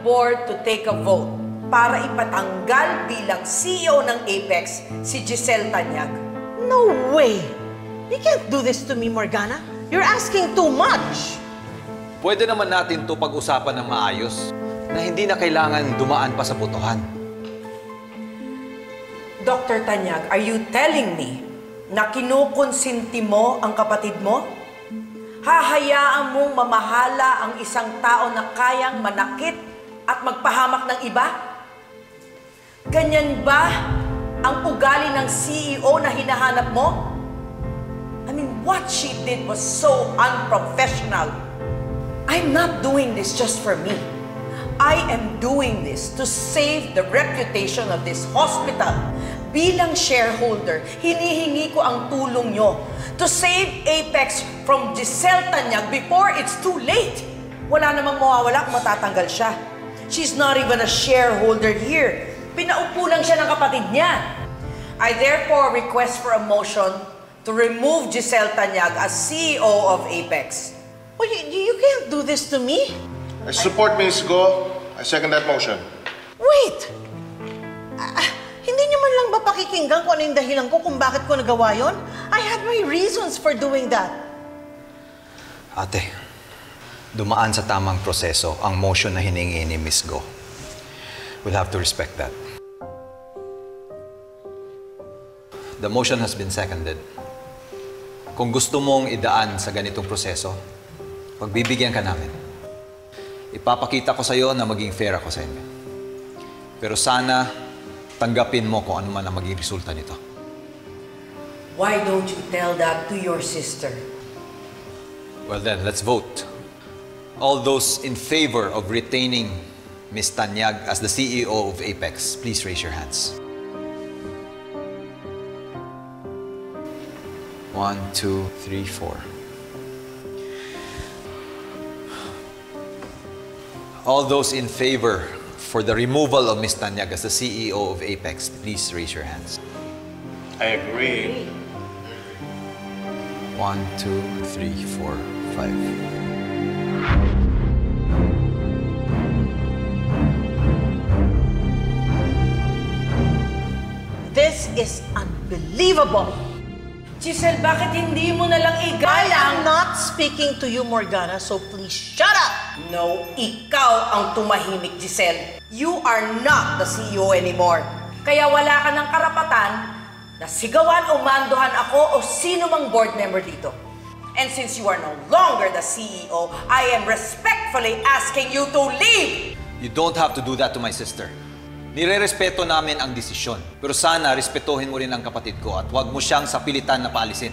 board to take a vote para ipatanggal bilang CEO ng Apex si Giselle Tanyag. No way! You can't do this to me, Morgana. You're asking too much. Pwede naman natin to pag-usapan ng maayos na hindi na kailangan dumaan pa sa botohan. Dr. Tanyag, are you telling me na kinukonsinti mo ang kapatid mo? Hahayaan mong mamahala ang isang tao na kayang manakit at magpahamak ng iba? Ganyan ba ang ugali ng CEO na hinahanap mo? I mean, what she did was so unprofessional. I'm not doing this just for me. I am doing this to save the reputation of this hospital. Bilang shareholder, hinihingi ko ang tulong nyo to save Apex from Giselle Tanyag before it's too late. Wala namang mawawala kung matatanggal siya. She's not even a shareholder here. Pinaupo lang siya ng kapatid niya. I therefore request for a motion to remove Giselle Tanyag as CEO of Apex. Well, you can't do this to me. I support Ms. Go. I second that motion. Wait! Hindi niyo man lang ba pakikinggan kung ano yung dahilan ko kung bakit ko nagawa yon? I had my reasons for doing that. Ate, dumaan sa tamang proseso ang motion na hiningi ni Ms. Go. We'll have to respect that. The motion has been seconded. Kung gusto mong idaan sa ganitong proseso, pagbibigyan ka namin. Ipapakita ko sa'yo na maging fair ako sa inyo. Pero sana, tanggapin mo kung ano man ang maging resulta nito. Why don't you tell that to your sister? Well then, let's vote. All those in favor of retaining Ms. Tanyag as the CEO of Apex, please raise your hands. 1, 2, 3, 4. All those in favor for the removal of Ms. Tanyag as the CEO of Apex, please raise your hands. I agree. 1, 2, 3, 4, 5. This is unbelievable. Giselle, bakit hindi mo na lang I am igalang? not speaking to you, Morgana, so please shut up! No, ikaw ang tumahimik, Giselle. You are not the CEO anymore. Kaya wala ka ng karapatan na sigawan o manduhan ako o sino mang board member dito. And since you are no longer the CEO, I am respectfully asking you to leave! You don't have to do that to my sister. Nire-respeto namin ang desisyon. Pero sana, respetuhin mo rin ang kapatid ko at huwag mo siyang sapilitan na paalisin.